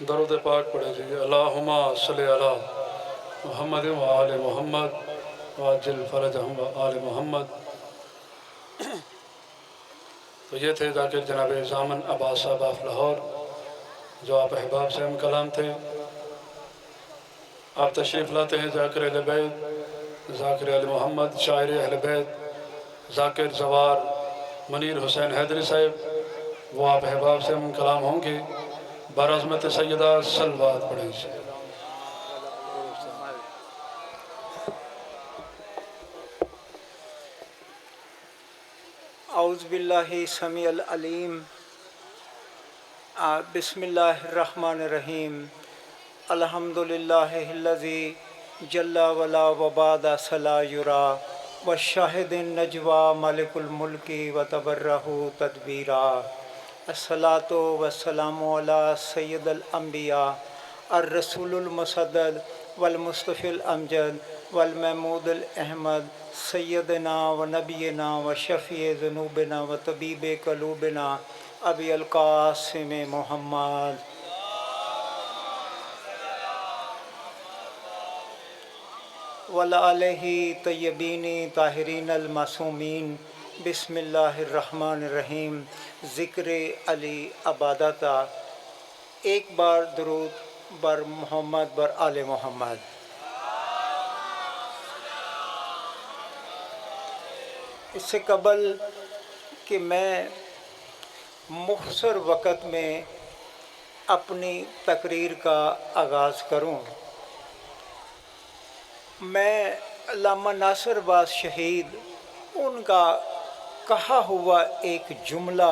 درود پاک پڑھے جی۔ اللہم صلی علی محمد و آل محمد وعجل فرجہم و آل محمد۔ تو یہ تھے ذاکر جناب زامن عباس صاحب آف لاہور، جو آپ احباب سے ہم کلام تھے۔ آپ تشریف لاتے ہیں ذاکر اہل بیت، ذاکر اہل محمد، شاعر اہل بیت، ذاکر زوار منیر حسین حیدری صاحب، وہ آپ احباب سے ہم کلام ہوں گے۔ برعظمت سیدہ صلوات پڑھیں سے۔ اعوذ باللہ سمیع العلیم، بسم اللہ الرحمن الرحیم۔ الحمدللہ الذی جل ولا وبعد صلا یرا والشاہد النجوى ملک الملک وتبرہ تدبیرا۔ الصلاۃ والسلام علی سید الانبیاء الرسول المسدد والمصطفی الامجد والمحمود الاحمد سیدنا و نبینا و شفیع ذنوبنا و طبیب قلوبنا ابی القاسم محمد۔ وَلَآلِهِ طیبین طاہرین المعصومین۔ بسم اللہ الرحمن الرحیم۔ ذکر علی عبادتہ۔ ایک بار درود بر محمد بر آل محمد۔ اس سے قبل کہ میں مختصر وقت میں اپنی تقریر کا آغاز کروں، میں علامہ ناصر عباس شہید ان کا کہا ہوا ایک جملہ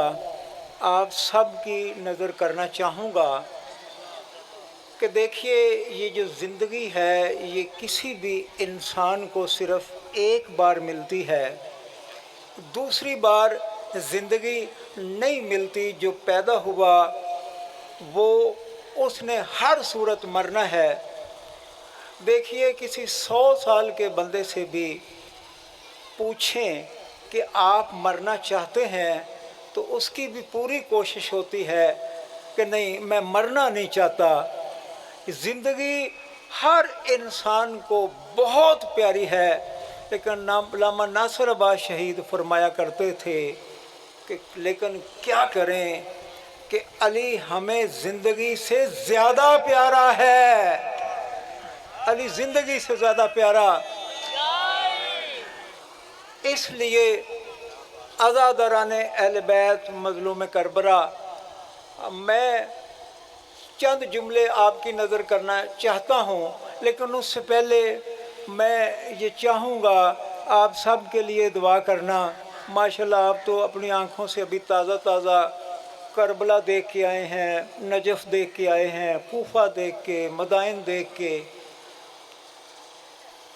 آپ سب کی نظر کرنا چاہوں گا کہ دیکھیے، یہ جو زندگی ہے یہ کسی بھی انسان کو صرف ایک بار ملتی ہے، دوسری بار زندگی نہیں ملتی۔ جو پیدا ہوا وہ اس نے ہر صورت مرنا ہے۔ دیکھیے، کسی 100 سال کے بندے سے بھی پوچھیں کہ آپ مرنا چاہتے ہیں تو اس کی بھی پوری کوشش ہوتی ہے کہ نہیں، میں مرنا نہیں چاہتا۔ زندگی ہر انسان کو بہت پیاری ہے، لیکن علامہ ناصر عباس شہید فرمایا کرتے تھے کہ لیکن کیا کریں کہ علی ہمیں زندگی سے زیادہ پیارا ہے۔ علی زندگی سے زیادہ پیارا، اس لیے عزاداران اہل بیت مظلوم کربلا، میں چند جملے آپ کی نظر کرنا چاہتا ہوں، لیکن اس سے پہلے میں یہ چاہوں گا آپ سب کے لیے دعا کرنا۔ ماشاءاللہ آپ تو اپنی آنکھوں سے ابھی تازہ تازہ کربلا دیکھ کے آئے ہیں، نجف دیکھ کے آئے ہیں، کوفہ دیکھ کے، مدائن دیکھ کے۔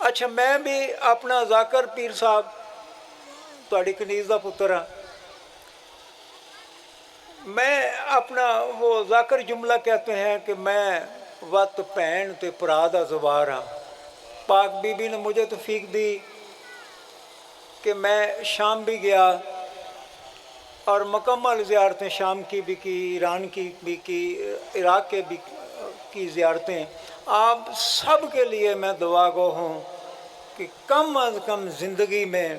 اچھا، میں بھی اپنا ذاکر پیر صاحب تہاڑی کنیز دا پتر ہاں، میں اپنا وہ ذاکر جملہ کہتے ہیں کہ میں وت بھین تے پرا دا زوار ہاں۔ پاک بی بی نے مجھے توفیق دی کہ میں شام بھی گیا اور مکمل زیارتیں شام کی بھی کی، ایران کی بھی کی، عراق کے بھی کی زیارتیں۔ آپ سب کے لیے میں دعا گو ہوں کہ کم از کم زندگی میں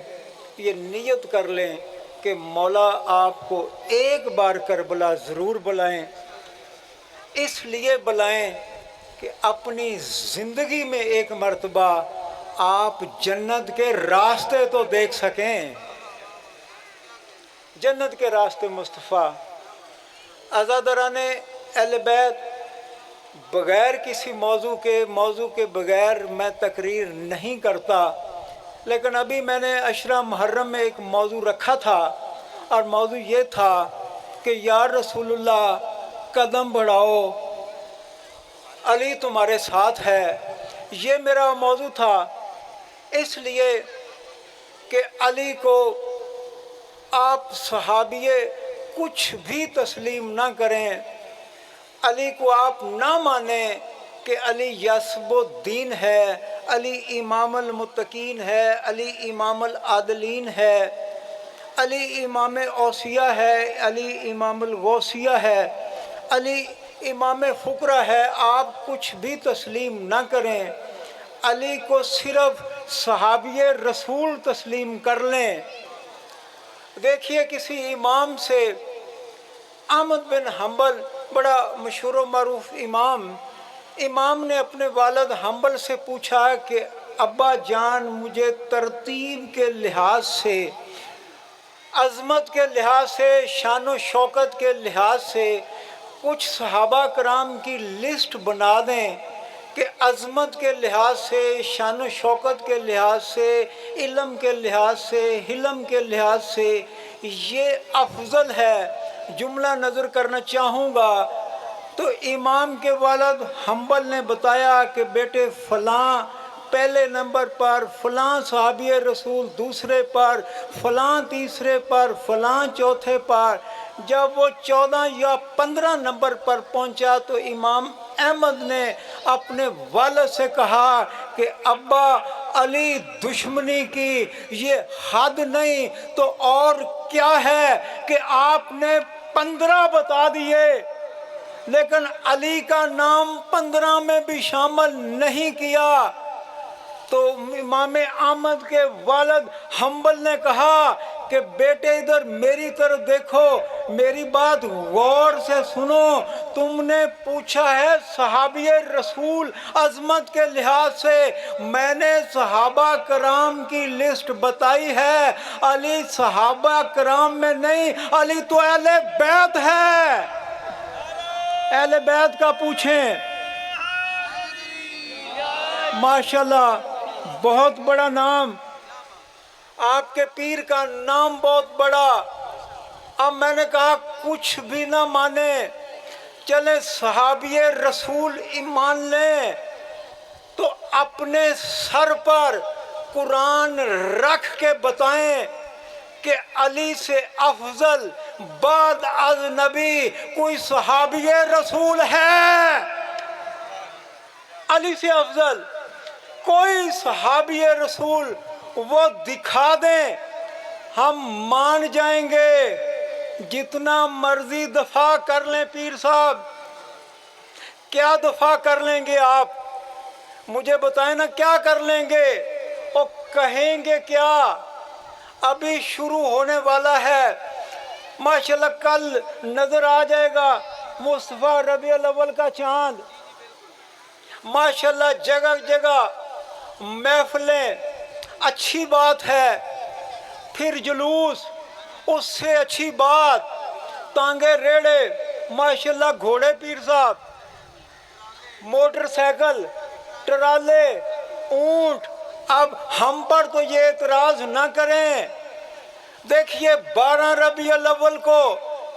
یہ نیت کر لیں کہ مولا آپ کو ایک بار کربلا ضرور بلائیں۔ اس لیے بلائیں کہ اپنی زندگی میں ایک مرتبہ آپ جنت کے راستے تو دیکھ سکیں، جنت کے راستے مصطفیٰ۔ عزاداران اہل بیت، بغیر کسی موضوع کے بغیر میں تقریر نہیں کرتا، لیکن ابھی میں نے عشرہ محرم میں ایک موضوع رکھا تھا، اور موضوع یہ تھا کہ یا رسول اللہ قدم بڑھاؤ، علی تمہارے ساتھ ہے۔ یہ میرا موضوع تھا، اس لیے کہ علی کو آپ صحابیے کچھ بھی تسلیم نہ کریں، علی کو آپ نہ مانیں کہ علی یاسب الدین ہے، علی امام المتقین ہے، علی امام العادلین ہے، علی امام اوصیہ ہے، علی امام الغوثیہ ہے، علی इमाम फुकरा है, आप कुछ भी तस्लीम ना करें, अली को सिर्फ सहाबिये रसूल तस्लीम कर लें। देखिए किसी इमाम से, अहमद बिन हम्बल बड़ा मशहूर व मरूफ इमाम ने अपने वालिद हम्बल से पूछा कि अब्बा जान, मुझे तरतीब के लिहाज से, अज़मत के लिहाज से, शान व शौकत के लिहाज से कुछ सहाबा कराम की लिस्ट बना दें कि अज़मत के लिहाज से, शान व शौकत के लिहाज से, इल्म के लिहाज से, हिलम के लिहाज से ये अफजल है, जुमला नज़र करना चाहूँगा। तो इमाम के वालिद हम्बल ने बताया कि बेटे फ़लाँ पहले नंबर पर, फ़लाँ सहाबी रसूल दूसरे पर, फ़लाँ तीसरे पर, फ़लाँ चौथे पर। जब वो 14 या 15 नंबर पर पहुंचा तो इमाम अहमद ने अपने वालिद से कहा कि अब्बा, अली दुश्मनी की ये हद नहीं तो और क्या है कि आपने 15 बता दिए, लेकिन अली का नाम 15 में भी शामिल नहीं किया। तो इमाम अहमद के वालिद हम्बल ने कहा कि बेटे इधर मेरी तरफ देखो, मेरी बात गौर से सुनो, तुमने पूछा है सहाबी रसूल अज़मत के लिहाज से, मैंने सहाबा कराम की लिस्ट बताई है, अली सहाबा कराम में नहीं, अली तो अहले बैत है। अहले बैत का पूछें, माशाल्लाह बहुत बड़ा नाम, आपके पीर का नाम बहुत बड़ा। अब मैंने कहा कुछ भी ना माने, चले सहाबी रसूल ईमान लें तो अपने सर पर कुरान रख के बताएं कि अली से अफजल बाद अज नबी कोई सहाबी रसूल है। अली से अफजल कोई सहाबी रसूल वो दिखा दें, हम मान जाएंगे। जितना मर्जी दफा कर लें पीर साहब, क्या दफा कर लेंगे आप, मुझे बताएं ना क्या कर लेंगे और कहेंगे क्या। अभी शुरू होने वाला है, माशाल्लाह कल नजर आ जाएगा मुस्तफ़ा रबीउल अव्वल का चांद। माशाल्लाह जगह जगह महफिलें, अच्छी बात है, फिर जुलूस, उससे अच्छी बात, तांगे रेड़े, माशाल्लाह घोड़े पीर साहब, मोटरसाइकिल, ट्राले, ऊंट। अब हम पर तो ये एतराज ना करें। देखिए 12 रबीउल अव्वल को,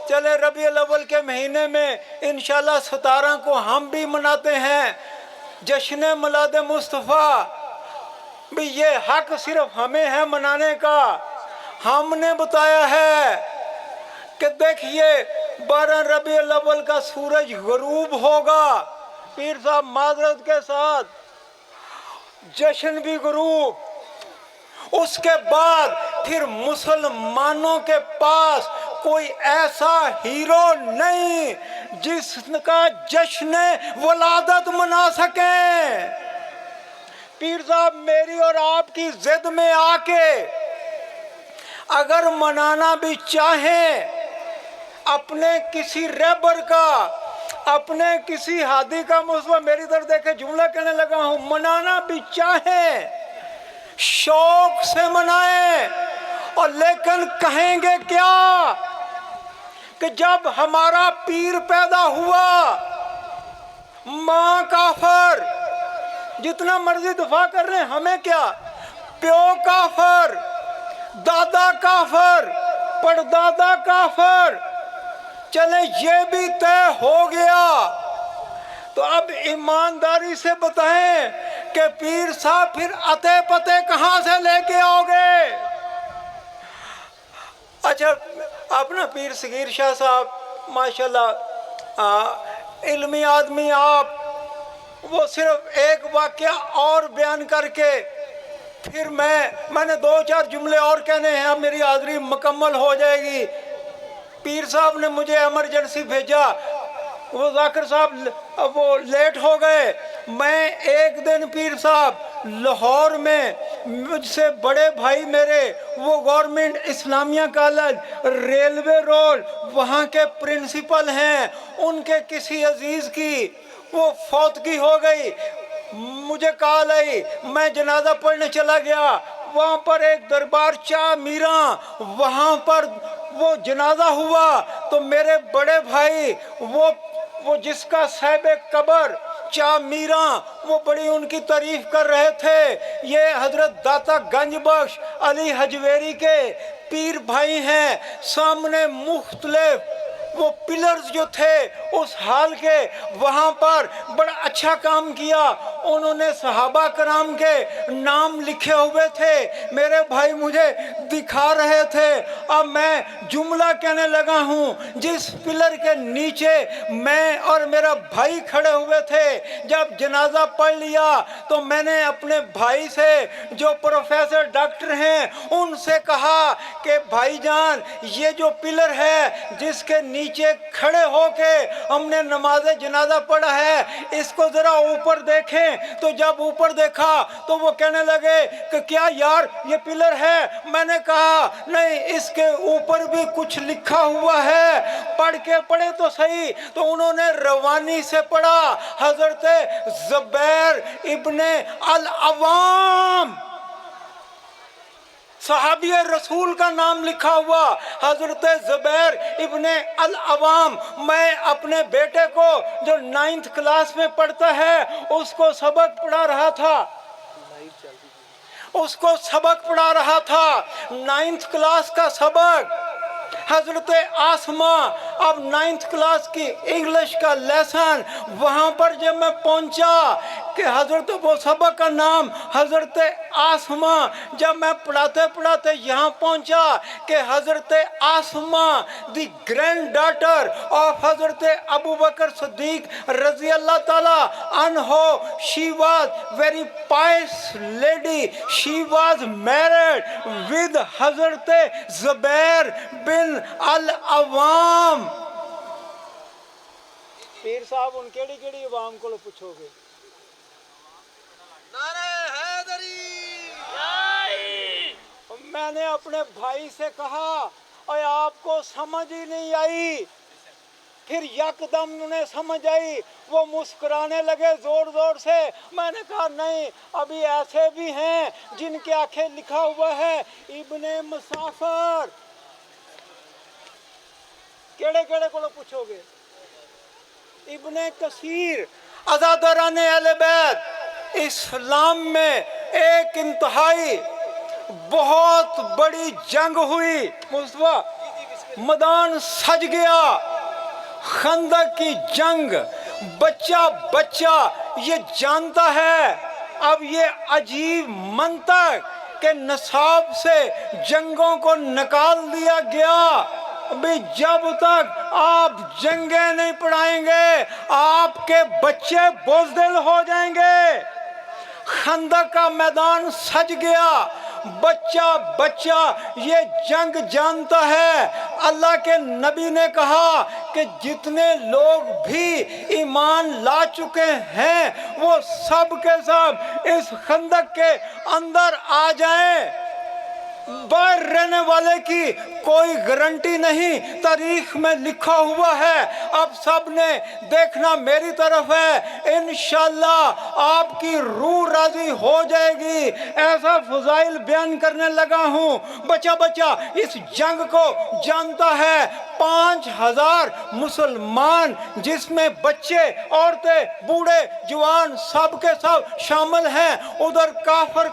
चले रबीउल अव्वल के महीने में इंशाल्लाह 17 को हम भी मनाते हैं जश्न मिलाद मुस्तफ़ा। भी ये हक सिर्फ हमें है मनाने का। हमने बताया है कि देखिए 12 रबीउल अव्वल का सूरज गरूब होगा, पीर साहब माजरत के साथ जश्न भी गरूब। उसके बाद फिर मुसलमानों के पास कोई ऐसा हीरो नहीं जिसका जश्न वलादत मना सके। पीर साहब मेरी और आपकी जिद में आके अगर मनाना भी चाहें, अपने किसी रहबर का, अपने किसी हादी का, मुस्तफा मेरी तरफ देखे जुमला कहने लगा हूं, मनाना भी चाहें शौक से मनाएं। और लेकिन कहेंगे क्या कि जब हमारा पीर पैदा हुआ, माँ काफर, जितना मर्जी दफा कर रहे हैं हमें क्या, प्यो काफर, दादा काफर, परदादा काफर, चले ये भी तय हो गया। तो अब ईमानदारी से बताएं कि पीर साहब फिर अते पते कहां से लेके आओगे। अच्छा अपना पीर सगीर शाह साहब माशाल्लाह इल्मी आदमी आप, वो सिर्फ एक वाक़या और बयान करके फिर मैंने 2-4 जुमले और कहने हैं, अब मेरी हाज़िरी मुकम्मल हो जाएगी। पीर साहब ने मुझे इमरजेंसी भेजा, वो जाकिर साहब वो लेट हो गए। मैं एक दिन पीर साहब लाहौर में, मुझसे बड़े भाई मेरे वो government Islamia college railway road वहाँ के प्रिंसिपल हैं, उनके किसी अजीज़ की वो फौतगी हो गई। मुझे कॉल आई, मैं जनाजा पढ़ने चला गया। वहाँ पर एक दरबार चा मीरा, वहाँ पर वो जनाजा हुआ तो मेरे बड़े भाई वो जिसका साहिब कबर चा मीरा, वो बड़ी उनकी तारीफ कर रहे थे। ये हजरत दाता गंज बख्श अली हजवेरी के पीर भाई हैं। सामने मुख्तलिफ वो पिलर्स जो थे उस हाल के, वहाँ पर बड़ा अच्छा काम किया। उन्होंने सहाबा कराम के नाम लिखे हुए थे, मेरे भाई मुझे दिखा रहे थे। अब मैं जुमला कहने लगा हूँ। जिस पिलर के नीचे मैं और मेरा भाई खड़े हुए थे, जब जनाजा पढ़ लिया तो मैंने अपने भाई से जो प्रोफेसर डॉक्टर हैं उनसे कहा कि भाईजान ये जो पिलर है जिसके नीचे खड़े होके हमने नमाज जनाजा पढ़ा है, इसको जरा ऊपर देखें। तो जब ऊपर देखा तो वो कहने लगे कि क्या यार ये पिलर है? मैंने कहा नहीं, इसके ऊपर भी कुछ लिखा हुआ है, पढ़े तो सही। तो उन्होंने रवानी से पढ़ा, हजरत ज़ुबैर इब्ने अल अवाम सहाबी रसूल का नाम लिखा हुआ, हजरत ज़ुबैर इब्ने अल अवाम। मैं अपने बेटे को जो 9th क्लास में पढ़ता है उसको सबक पढ़ा रहा था 9th क्लास का सबक। हजरत आसमा अब 9th क्लास की इंग्लिश का लेसन। वहाँ पर जब मैं पहुँचा कि हजरत वो सबक का नाम हजरत आसमा, जब मैं पढ़ाते पढ़ाते यहाँ पहुँचा कि Hazrat Asma the granddaughter of Hazrat Abu Bakr Siddiq रजी अल्लाह ताला अन्हो, she was very pious lady, she was married with Hazrat Zubair बिन अल अवाम। पीर साहब उन केड़ी अवाम को पूछोगे? मैंने अपने भाई से कहा और आपको समझ ही नहीं आई। फिर यकदम उन्हें समझ आई, वो मुस्कुराने लगे जोर जोर से। मैंने कहा नहीं, अभी ऐसे भी हैं जिनके आंखें लिखा हुआ है इब्ने मुसाफिर। केड़े को पूछोगे? इब्ने कसीर। अज़ादारान अहले बैत, इस्लाम में एक इंतहाई बहुत बड़ी जंग हुई। मुस्तफा मैदान सज गया, खंदक की जंग। बच्चा ये जानता है। अब ये अजीब मंतक के नसाब से जंगों को निकाल दिया गया। अभी जब तक आप जंगें नहीं पढ़ाएंगे आपके बच्चे बुज़दिल हो जाएंगे। खंदक का मैदान सज गया। बच्चा ये जंग जानता है। अल्लाह के नबी ने कहा कि जितने लोग भी ईमान ला चुके हैं वो सब के सब इस खंदक के अंदर आ जाएं। बाहर रहने वाले की कोई गारंटी नहीं, तारीख में लिखा हुआ है। अब सब ने देखना मेरी तरफ है, इंशाअल्लाह आपकी रूह राजी हो जाएगी। ऐसा फजाइल बयान करने लगा हूँ। बच्चा इस जंग को जानता है। 5000 मुसलमान, जिसमें बच्चे, औरतें, बूढ़े, जवान सब के सब शामिल हैं। उधर काफर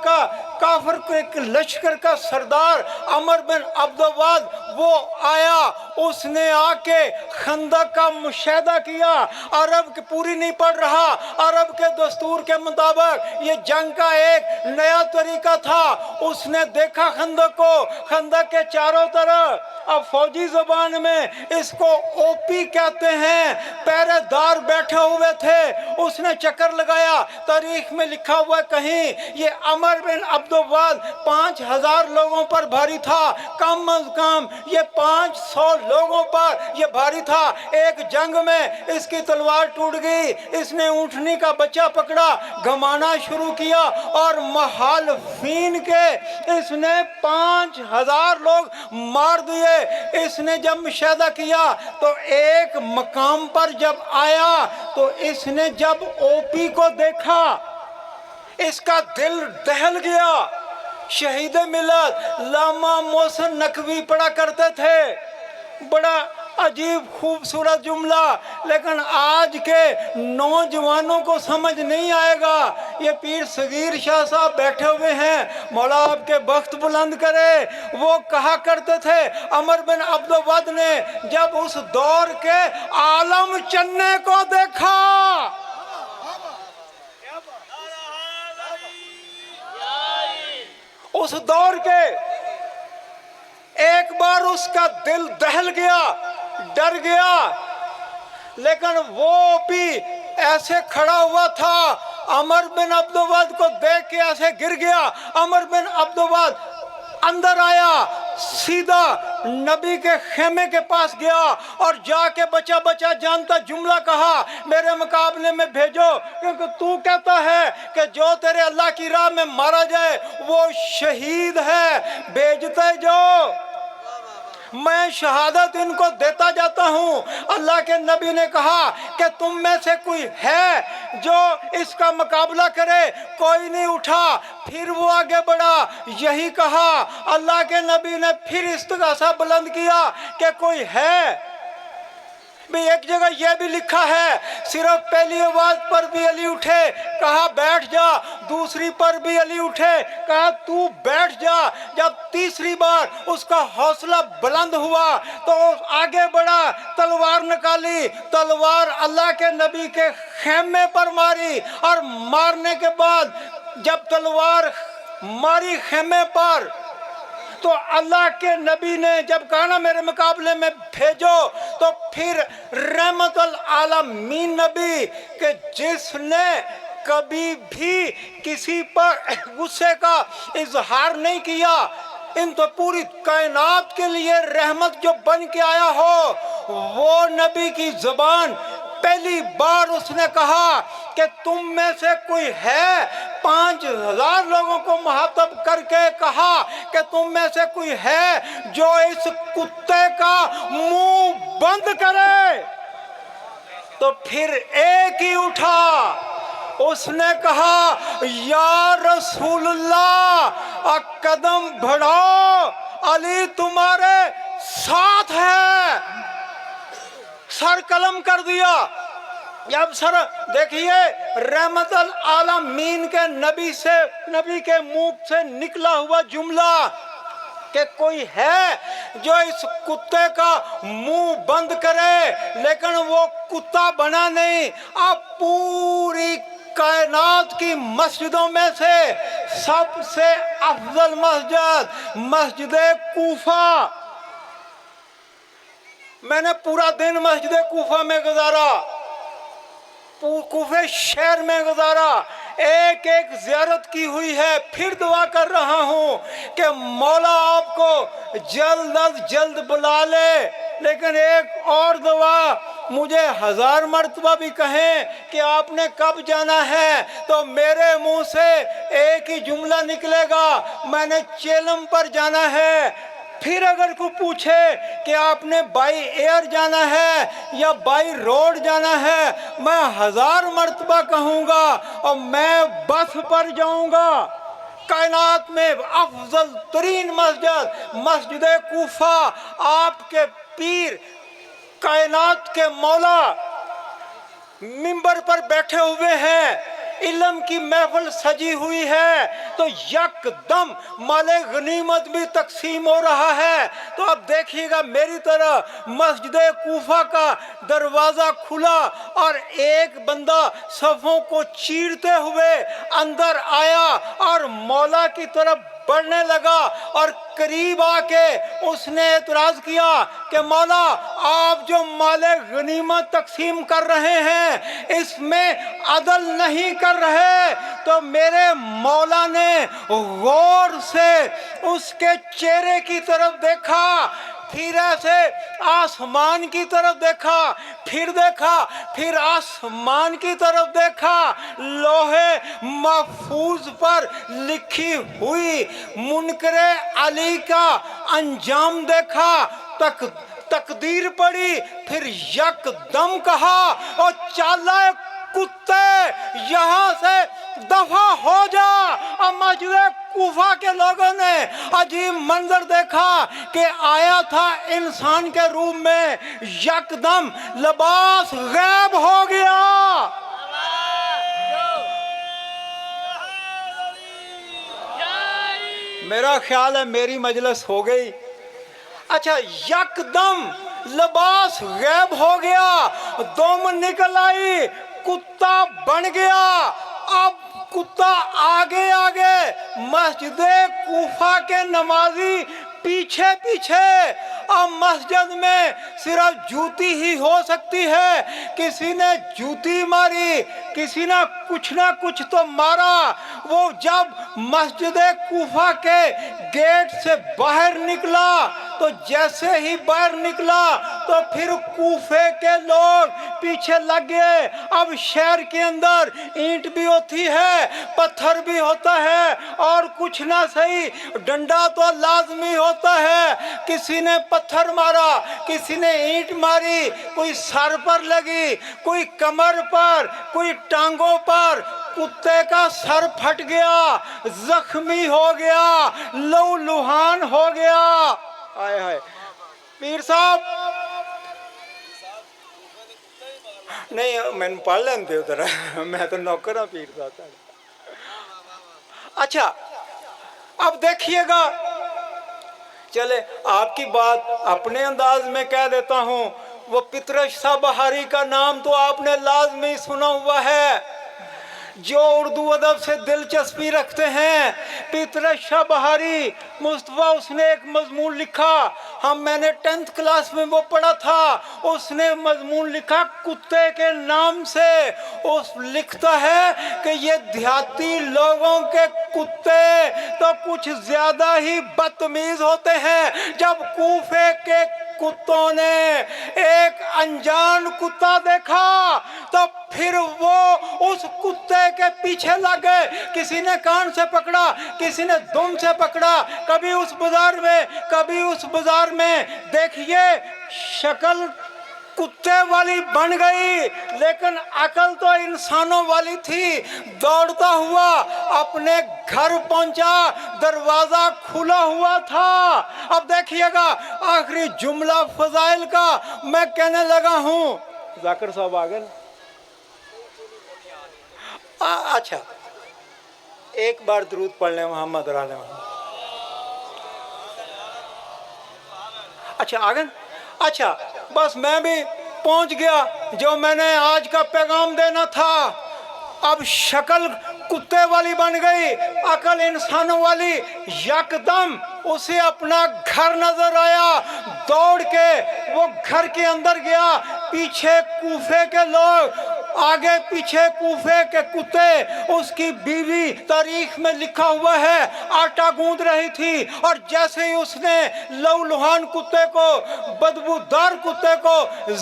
के एक लश्कर का सरदार अमर बिन अब्दवाद वो आया। उसने आके खंदक का मुशाहिदा किया। अरब की पूरी नहीं पढ़ रहा, अरब के दस्तूर के मुताबिक ये जंग का एक नया तरीका था। उसने देखा खंदक को, खंदक के चारों तरफ, अब फौजी ज़बान में इसको ओपी कहते हैं, पहरेदार बैठे हुए थे। उसने चक्कर लगाया, तारीख में लिखा हुआ कहीं ये अमर बिन अब्दुल्वाद 5000 लोगों पर भारी था, कम अज कम ये 500 लोगों पर ये भारी था। एक जंग में इसकी तलवार टूट गई, इसने ऊँटनी का बच्चा पकड़ा, घमाना शुरू किया और मुखालिफीन के इसने 5000 लोग मार दिए। इसने जब मुशाहिदा किया तो एक मकाम पर जब आया तो इसने जब ओपी को देखा इसका दिल दहल गया। शहीद मिलत लामा मोहसिन नकवी पढ़ा करते थे, बड़ा अजीब खूबसूरत जुमला, लेकिन आज के नौजवानों को समझ नहीं आएगा। ये पीर सगीर शाह साहब बैठे हुए हैं, मौला आपके बख्त बुलंद करे, वो कहा करते थे अमर बिन अब्दुल्वाद ने जब उस दौर के आलम चन्ने को देखा, उस दौर के, एक बार उसका दिल दहल गया, डर गया, लेकिन वो भी ऐसे खड़ा हुआ था, अमर बिन अब्दुल्वाद को देख के ऐसे गिर गया। अमर बिन अब्दुल्वाद अंदर आया, सीधा नबी के खेमे के पास गया और जाके बचा बचा जानता जुमला कहा, मेरे मुकाबले में भेजो, क्योंकि तू कहता है कि जो तेरे अल्लाह की राह में मारा जाए वो शहीद है, भेजते जो, मैं शहादत इनको देता जाता हूँ। अल्लाह के नबी ने कहा कि तुम में से कोई है जो इसका मुकाबला करे, कोई नहीं उठा। फिर वो आगे बढ़ा, यही कहा। अल्लाह के नबी ने फिर इस्तिगासा बुलंद किया कि कोई है भी। एक जगह यह भी लिखा है सिर्फ पहली आवाज पर भी अली उठे, कहा बैठ जा, दूसरी पर भी अली उठे, कहा तू बैठ जा। जब तीसरी बार उसका हौसला बुलंद हुआ तो आगे बढ़ा, तलवार निकाली, तलवार अल्लाह के नबी के खेमे पर मारी और मारने के बाद जब तलवार मारी खेमे पर तो अल्लाह के नबी ने जब कहा ना मेरे मुकाबले में भेजो, तो फिर रहमतुल आलमीन नबी के जिसने कभी भी किसी पर गुस्से का इजहार नहीं किया, इन तो पूरी कायनात के लिए रहमत जो बन के आया हो, वो नबी की जुबान पहली बार उसने कहा कि तुम में से कोई है, 5000 लोगों को मुहातब करके कहा कि तुम में से कोई है जो इस कुत्ते का मुंह बंद करे। तो फिर एक ही उठा, उसने कहा या रसूलुल्लाह कदम बढ़ाओ, अली तुम्हारे साथ है। सर कलम कर दिया। जब सर देखिए रहमतुल आलमीन के नबी के मुंह से निकला हुआ जुमला कि कोई है जो इस कुत्ते का मुंह बंद करे, लेकिन वो कुत्ता बना नहीं। अब पूरी कायनात की मस्जिदों में से सबसे अफजल मस्जिद कूफा, मैंने पूरा दिन मस्जिद कूफा में गुजारा, कूफे शहर में गुजारा, एक एक ज़ियारत की हुई है। फिर दुआ कर रहा हूँ कि मौला आपको जल्द अज जल्द बुला ले। लेकिन एक और दुआ, मुझे 1000 मरतबा भी कहें कि आपने कब जाना है तो मेरे मुंह से एक ही जुमला निकलेगा, मैंने चेलम पर जाना है। फिर अगर कोई पूछे कि आपने बाई एयर जाना है या बाई रोड जाना है, मैं 1000 मरतबा कहूँगा और मैं बस पर जाऊँगा। कायनात में अफजल तरीन मस्जिद कूफा, आपके पीर कायनात के मौला मिंबर पर बैठे हुए हैं, इल्म की महफिल सजी हुई है, तो यकदम माले गनीमत भी तकसीम हो रहा है। तो अब देखिएगा मेरी तरह मस्जिद कूफा का दरवाज़ा खुला और एक बंदा सफ़ों को चीरते हुए अंदर आया और मौला की तरफ بڑھنے لگا اور قریب آ کے اس نے اعتراض کیا کہ مولا آپ جو مال غنیمت تقسیم کر رہے ہیں اس میں عدل نہیں کر رہے۔ تو میرے مولا نے غور سے اس کے چہرے کی طرف دیکھا، پھر ایسے آسمان کی طرف دیکھا، پھر آسمان کی طرف دیکھا، لوہے محفوظ پر لکھی ہوئی منکر علی کا انجام دیکھا، تقدیر پڑھی، پھر یک دم کہا اور چالہ کتے یہاں سے دفع ہو جا۔ اور مسجد کوفہ کے لوگوں نے عجیب منظر دیکھا کہ آیا تھا انسان کے روپ میں، یکدم لباس غائب ہو گیا۔ میرا خیال ہے میری مجلس ہو گئی۔ اچھا، یکدم لباس غائب ہو گیا، دم نکل آئی، کتا بن گیا۔ اب کتا آگے آگے، مسجد کوفہ کے نمازی پیچھے پیچھے۔ اب مسجد میں صرف جوتی ہی ہو سکتی ہے، کسی نے جوتی ماری، کسی نے کچھ نہ کچھ تو مارا۔ وہ جب مسجد کوفہ کے گیٹ سے باہر نکلا تو جیسے ہی باہر نکلا تو پھر کوفے کے لوگ پیچھے لگ گئے۔ اب شہر کے اندر اینٹ بھی ہوتی ہے، پتھر بھی ہوتا ہے، اور کچھ نہ صحیح ڈنڈا تو لازمی ہوتا ہے۔ کسی نے پتھر مارا، کسی نے اینٹ ماری، کوئی سر پر لگی، کوئی کمر پر، کوئی ٹانگوں پر۔ کتے کا سر پھٹ گیا، زخمی ہو گیا، لہو لہان ہو گیا۔ آئے ہائے پیر صاحب، نہیں میں نے پڑھ لین دے ادھر، میں تو نوکر ہوں پیر صاحب۔ اچھا اب دیکھیے گا، چلے آپ کی بات اپنے انداز میں کہہ دیتا ہوں۔ وہ پطرس شاہ بہاری کا نام تو آپ نے لازمی سنا ہوا ہے، جو اردو ادب سے دلچسپی رکھتے ہیں۔ پطرس شاہ بہاری مصطفیٰ، اس نے ایک مضمون لکھا، میں نے 10th کلاس میں وہ پڑھا تھا۔ اس نے مضمون لکھا کتے کے نام سے۔ اس لکھتا ہے کہ یہ دیہاتی لوگوں کے کتے تو کچھ زیادہ ہی بدتمیز ہوتے ہیں۔ جب کوفے کے کتوں نے ایک انجان کتا دیکھا تو پھر وہ اس کتے کے پیچھے لگ گئے، کسی نے کان سے پکڑا، کسی نے دم سے پکڑا، کبھی اس بازار میں، کبھی اس بازار میں۔ دیکھیے شکل کتے والی بن گئی لیکن عقل تو انسانوں والی تھی۔ دوڑتا ہوا اپنے گھر پہنچا، دروازہ کھلا ہوا تھا۔ اب دیکھیے گا آخری جملہ فضائل کا میں کہنے لگا ہوں۔ ذاکر صاحب آ گئے۔ اچھا ایک بار درود پڑھ لیں محمد اور آل محمد۔ اچھا آ گئے۔ اچھا بس میں بھی پہنچ گیا جو میں نے آج کا پیغام دینا تھا۔ اب شکل کتے والی بن گئی، عقل انسانوں والی۔ یکدم اسے اپنا گھر نظر آیا، دوڑ کے وہ گھر کے اندر گیا۔ پیچھے کوفے کے لوگ، آگے پیچھے کوفے کے کتے۔ اس کی بیوی، تاریخ میں لکھا ہوا ہے، آٹا گوندھ رہی تھی، اور جیسے ہی اس نے لہو لہان کتے کو، بدبودار کتے کو،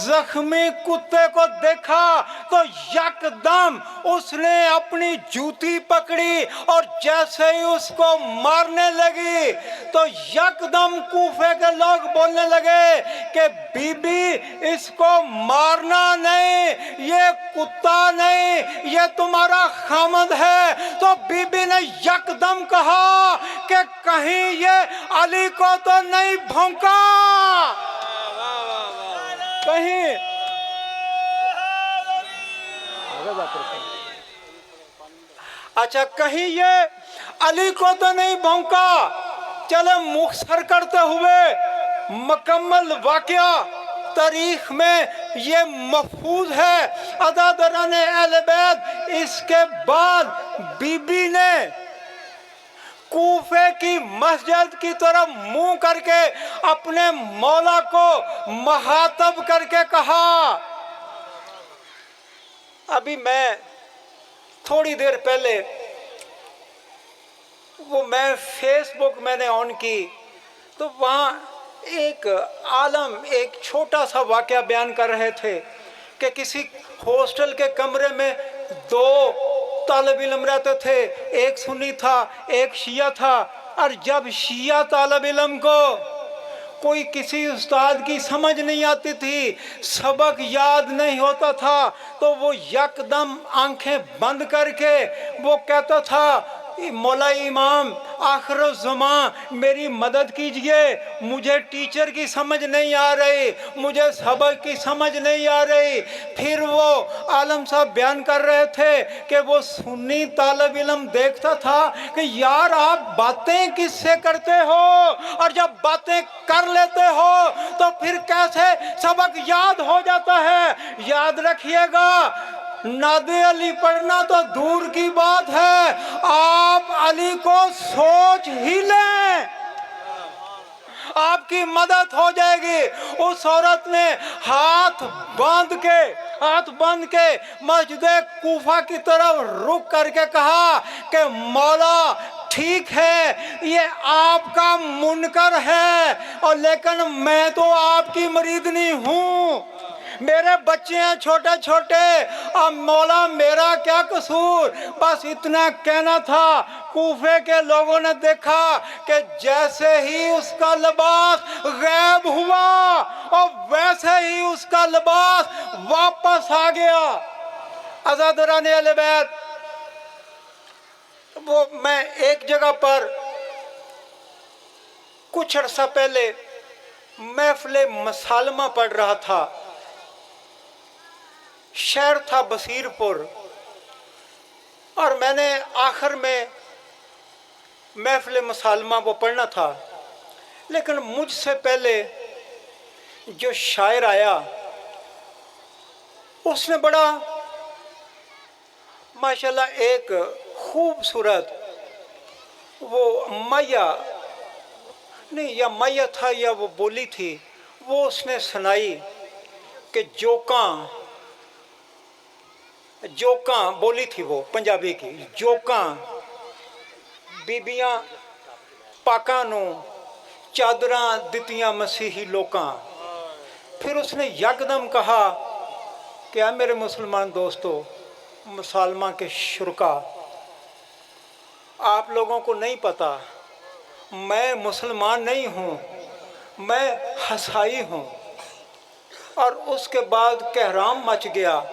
زخمی کتے کو دیکھا تو یکدم اس نے اپنی جوتی پکڑی اور جیسے ہی اس کو مارنے لگی تو یکدم کوفے کے لوگ بولنے لگے کہ بی بی اس کو مارنا نہیں، یہ کتا نہیں، یہ تمہارا خامد ہے۔ تو بی بی نے یکدم کہا کہ کہیں یہ علی کو تو نہیں بھونکا، کہیں اچھا کہیں یہ علی کو تو نہیں بھونکا۔ چلے مختصر کرتے ہوئے مکمل واقعہ تاریخ میں یہ محفوظ ہے۔ عزاداران اہل بیت اس کے بعد بی بی نے कूफे की मस्जिद की तरफ मुंह करके अपने मौला को मुखातब करके कहा। अभी मैं थोड़ी देर पहले मैं फेसबुक मैंने ऑन की तो वहाँ एक आलम एक छोटा सा वाक़या बयान कर रहे थे कि किसी हॉस्टल के कमरे में 2 तालिब इल्म रहते थे, एक सुन्नी था एक शिया था। और जब शिया तालिब इल्म को कोई किसी उस्ताद की समझ नहीं आती थी, सबक याद नहीं होता था, तो वो यकदम आंखें बंद करके वो कहता था, मौला इमाम आखिर ज़मां मेरी मदद कीजिए, मुझे टीचर की समझ नहीं आ रही, मुझे सबक की समझ नहीं आ रही। फिर वो आलम साहब बयान कर रहे थे कि वो सुन्नी तालिब इल्म देखता था कि यार आप बातें किससे करते हो, और जब बातें कर लेते हो तो फिर कैसे सबक याद हो जाता है। याद रखिएगा, नादे अली पढ़ना तो दूर की बात है, आप अली को सोच ही लें, आपकी मदद हो जाएगी। उस औरत ने हाथ बांध के मस्जिद कूफा की तरफ रुक करके कहा कि मौला ठीक है ये आपका मुनकर है, और लेकिन मैं तो आपकी मरीदनी हूँ, मेरे बच्चे हैं छोटे छोटे, अब मौला मेरा क्या कसूर। बस इतना कहना था। कूफे के लोगों ने देखा कि जैसे ही उसका लिबास गायब हुआ और वैसे ही उसका लिबास वापस आ गया। अज़ादरान अहले बैत, वो मैं एक जगह पर कुछ अरसा पहले महफिल मसालमा पढ़ रहा था। शहर था बसीरपुर, और मैंने आखिर में महफिल मसालमा वो पढ़ना था, लेकिन मुझसे पहले जो शायर आया उसने बड़ा माशाल्लाह एक खूबसूरत वो मैया नहीं या मैया था या वो बोली थी, वो उसने सुनाई कि जोकां बोली थी, वो पंजाबी की, जोकां बीबियां पाकां नूं चादरां दित्तियां मसीही लोकां। फिर उसने यकदम कहा कि मेरे मुसलमान दोस्तों, मुसलमा के शुरका, आप लोगों को नहीं पता, मैं मुसलमान नहीं हूँ, मैं हसाई हूँ। और उसके बाद कहराम मच गया,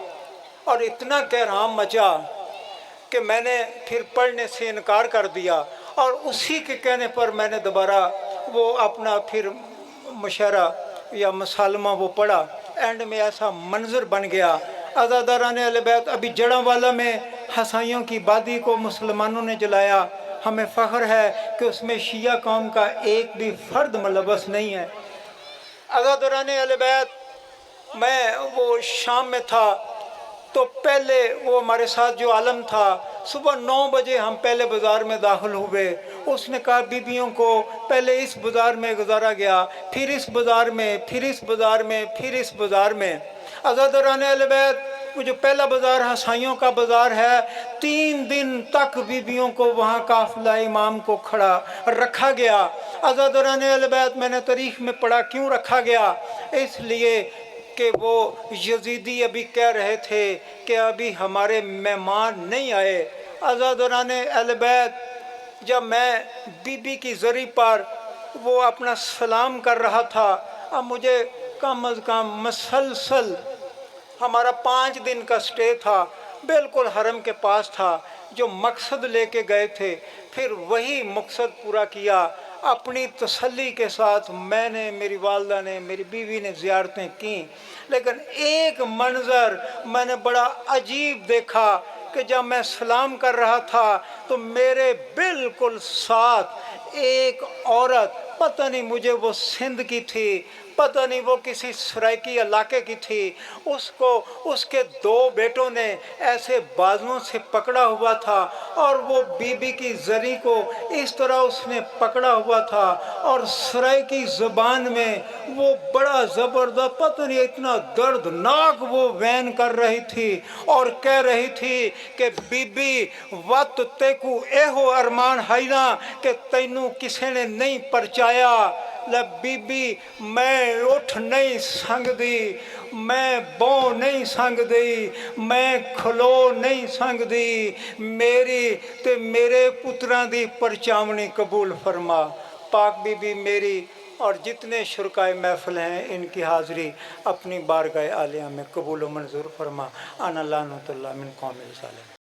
और इतना कहराम मचा कि मैंने फिर पढ़ने से इनकार कर दिया, और उसी के कहने पर मैंने दोबारा वो अपना फिर मुशायरा या मसालमा वो पढ़ा। एंड में ऐसा मंजर बन गया। अज़ादारान अहले बैत, अभी जड़ांवाला में हसाइयों की बादी को मुसलमानों ने जलाया। हमें फ़ख्र है कि उसमें शिया कौम का एक भी फ़र्द मुलव्वस नहीं है। अज़ादारान अहले बैत, मैं वो शाम में था तो पहले वो हमारे साथ जो आलम था, सुबह 9 बजे हम पहले बाज़ार में दाखिल हुए। उसने कहा बीबियों को पहले इस बाज़ार में गुजारा गया, फिर इस बाज़ार में, फिर इस बाज़ार में, फिर इस बाज़ार में। अज़ादारान अहले बैत, वो जो पहला बाज़ार हसाइयों का बाज़ार है, 3 दिन तक बीबियों को वहाँ काफ़िला इमाम को खड़ा रखा गया। अज़ादारान अहले बैत, मैंने तारीख़ में पढ़ा क्यों रखा गया, इसलिए कि वो यजीदी अभी कह रहे थे कि अभी हमारे मेहमान नहीं आए। अज़ादारान अहले बैत, जब मैं बीबी की ज़री पर वो अपना सलाम कर रहा था, अब मुझे कम अज़ कम मसलसल हमारा 5 दिन का स्टे था, बिल्कुल हरम के पास था। जो मकसद लेके गए थे फिर वही मकसद पूरा किया। अपनी तसल्ली के साथ मैंने, मेरी वालदा ने, मेरी बीवी ने ज़ियारतें की। लेकिन एक मंज़र मैंने बड़ा अजीब देखा कि जब मैं सलाम कर रहा था तो मेरे बिल्कुल साथ एक औरत, पता नहीं मुझे वो सिंध की थी, पता नहीं वो किसी सराइकी इलाके की थी, उसको उसके 2 बेटों ने ऐसे बाजुओं से पकड़ा हुआ था اور وہ بیوی کی زری کو اس طرح اس نے پکڑا ہوا تھا، اور سرائے کی زبان میں وہ بڑا زبردست، پتہ نہیں اتنا دردناک وہ وین کر رہی تھی اور کہہ رہی تھی کہ بی بی وقت تیکو ایہو ارمان ہائینا کہ تینوں کسے نے نہیں پرچایا، لے بی بی میں اٹھ نہیں سنگ دی، میں بوں نہیں سنگ دی، میں کھلو نہیں سنگ دی، میری تے میرے پتران دی پرچاونی قبول فرما۔ پاک بی بی میری اور جتنے شرکائے محفل ہیں ان کی حاضری اپنی بارگاہ عالیہ میں قبول و منظور فرما۔ انا لعنت اللہ من قوم ظالم۔